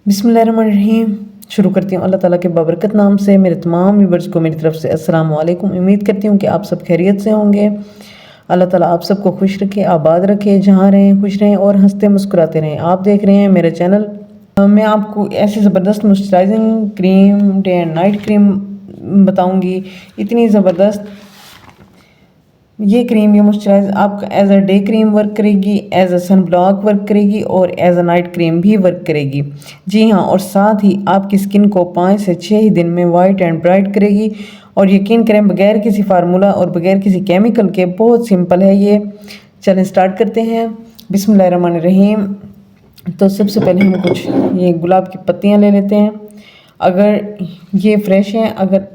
बिस्मिल्लाहिर्रहमानिर्रहीम। शुरू करती हूँ अल्लाह ताला के बाबरकत नाम से। मेरे तमाम व्यूवर्स को मेरी तरफ से अस्सलाम वालेकुम। उम्मीद करती हूँ कि आप सब खैरियत से होंगे। अल्लाह ताला आप सबको खुश रखे, आबाद रखे, जहाँ रहें खुश रहें और हंसते मुस्कुराते रहें। आप देख रहे हैं मेरा चैनल। मैं आपको ऐसी ज़बरदस्त moisturising cream, day and night cream बताऊँगी। इतनी ज़बरदस्त ये क्रीम, ये मॉइस्चराइज़र आपका as a day cream work करेगी, as a sun block work करेगी और एज अ नाइट क्रीम भी वर्क करेगी। जी हाँ, और साथ ही आपकी स्किन को 5 से 6 ही दिन में वाइट एंड ब्राइट करेगी। और यकीन करें, बगैर किसी फार्मूला और बगैर किसी केमिकल के, बहुत सिंपल है ये। चलें स्टार्ट करते हैं। बिस्मिल्लाहिर्रहमानिर्रहीम। तो सबसे पहले हम कुछ ये गुलाब की पत्तियाँ ले लेते हैं। अगर ये फ्रेश हैं, अगर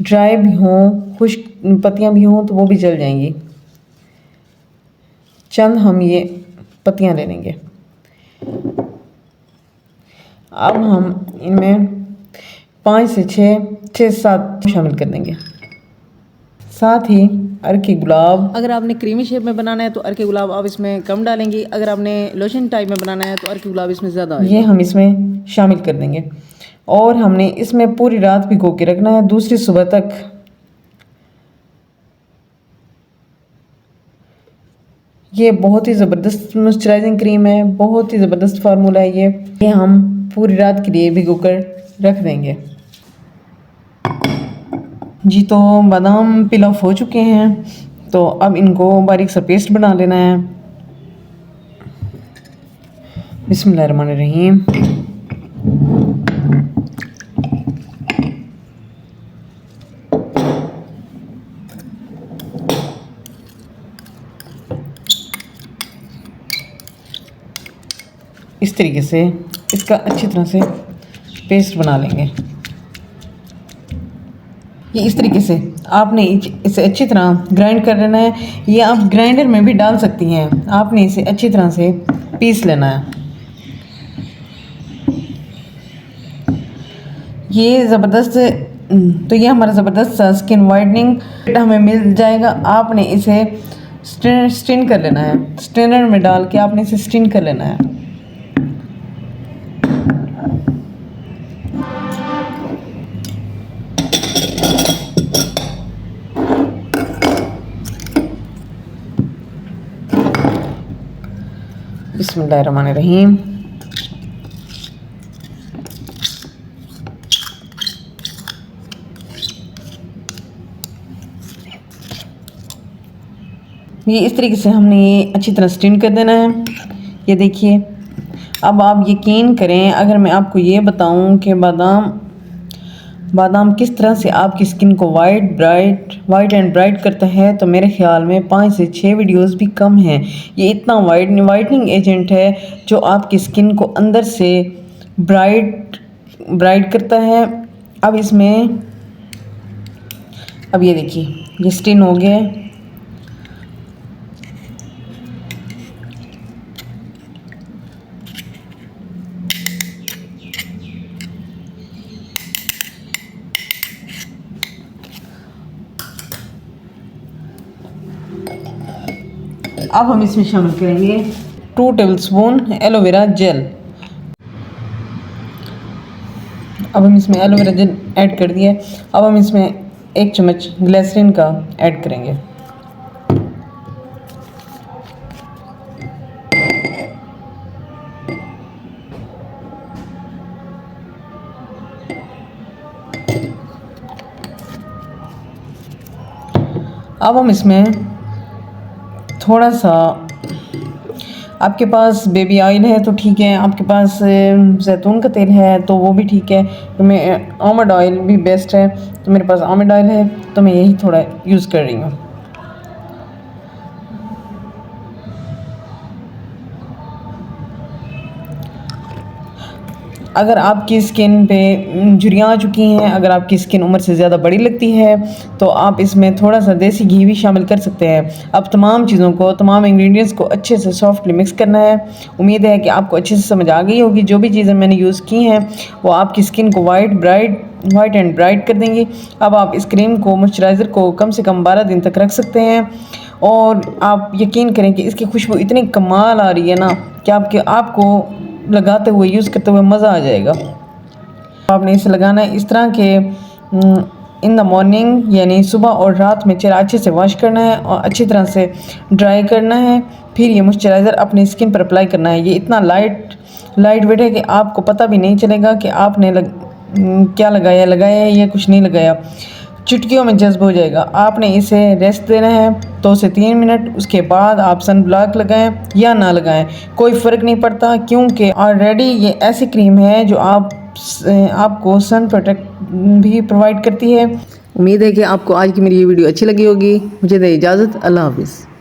ड्राई भी हों, खुश्क पत्तियाँ भी हों तो वो भी चल जाएंगी। चंद हम ये पत्तियाँ ले लेंगे। अब हम इनमें 5 से 6-7 शामिल कर देंगे। साथ ही अर्के गुलाब, अगर आपने क्रीमी शेप में बनाना है तो अर्के गुलाब आप इसमें कम डालेंगे। अगर आपने लोशन टाइप में बनाना है तो अर्के गुलाब इसमें ज़्यादा ये हम इसमें शामिल कर देंगे। और हमने इसमें पूरी रात भिगो के रखना है, दूसरी सुबह तक। ये बहुत ही ज़बरदस्त मॉइस्चराइजिंग क्रीम है, बहुत ही ज़बरदस्त फार्मूला है ये हम पूरी रात के लिए भिगो कर रख देंगे। जी, तो बादाम पिल ऑफ हो चुके हैं, तो अब इनको बारीक सा पेस्ट बना लेना है। बिस्मिल्लाहिर्रहमानिर्रहीम। इस तरीके से इसका अच्छी तरह से पेस्ट बना लेंगे। ये इस तरीके से आपने इसे अच्छी तरह ग्राइंड कर लेना है। ये आप ग्राइंडर में भी डाल सकती हैं। आपने इसे अच्छी तरह से पीस लेना है। ये ज़बरदस्त, तो ये हमारा ज़बरदस्त स्किन वाइटनिंग हमें मिल जाएगा। आपने इसे स्ट्रेन कर लेना है। स्ट्रेनर में डाल के आपने इसे स्ट्रेन कर लेना है। बिस्मिल्लाहिर्रहमानिर्रहीम। ये इस तरीके से हमने ये अच्छी तरह स्टीम कर देना है। ये देखिए, अब आप यकीन करें, अगर मैं आपको ये बताऊं कि बादाम किस तरह से आपकी स्किन को वाइट एंड ब्राइट करता है, तो मेरे ख्याल में 5 से 6 वीडियोस भी कम हैं। ये इतना वाइटनिंग एजेंट है जो आपकी स्किन को अंदर से ब्राइट करता है। अब इसमें, अब ये देखिए, ये स्टिन हो गया है। अब हम इसमें शामिल करेंगे 2 टेबलस्पून एलोवेरा जेल। अब हम इसमें एलोवेरा जेल ऐड कर दिया। अब हम इसमें 1 चम्मच ग्लिसरीन का ऐड करेंगे। अब हम इसमें थोड़ा सा, आपके पास बेबी ऑयल है तो ठीक है, आपके पास जैतून का तेल है तो वो भी ठीक है। तो मैं आमंड ऑयल भी बेस्ट है, तो मेरे पास आमंड ऑयल है तो मैं यही थोड़ा यूज़ कर रही हूँ। अगर आपकी स्किन पे झुर्रियाँ आ चुकी हैं, अगर आपकी स्किन उम्र से ज़्यादा बड़ी लगती है, तो आप इसमें थोड़ा सा देसी घी भी शामिल कर सकते हैं। अब तमाम चीज़ों को, तमाम इंग्रेडिएंट्स को अच्छे से सॉफ्टली मिक्स करना है। उम्मीद है कि आपको अच्छे से समझ आ गई होगी। जो भी चीज़ें मैंने यूज़ की हैं वो आपकी स्किन को वाइट एंड ब्राइट कर देंगी। अब आप इस क्रीम को, मॉइस्चराइज़र को कम से कम 12 दिन तक रख सकते हैं। और आप यकीन करें कि इसकी खुशबू इतनी कमाल आ रही है ना कि आपको लगाते हुए यूज़ करते हुए मज़ा आ जाएगा। आपने इसे लगाना है इस तरह के इन द मॉर्निंग, यानी सुबह और रात में चेहरा अच्छे से वॉश करना है और अच्छी तरह से ड्राई करना है। फिर ये मॉइस्चराइज़र अपनी स्किन पर अप्लाई करना है। ये इतना लाइट वेट है कि आपको पता भी नहीं चलेगा कि आपने क्या लगाया है या कुछ नहीं लगाया, चुटकियों में जज्ब हो जाएगा। आपने इसे रेस्ट देना है 2 से 3 मिनट। उसके बाद आप सन ब्लॉक लगाएं या ना लगाएं, कोई फ़र्क नहीं पड़ता, क्योंकि ऑलरेडी ये ऐसी क्रीम है जो आपको सन प्रोटेक्ट भी प्रोवाइड करती है। उम्मीद है कि आपको आज की मेरी ये वीडियो अच्छी लगी होगी। मुझे दे इजाज़त। अल्लाह हाफ़िज़।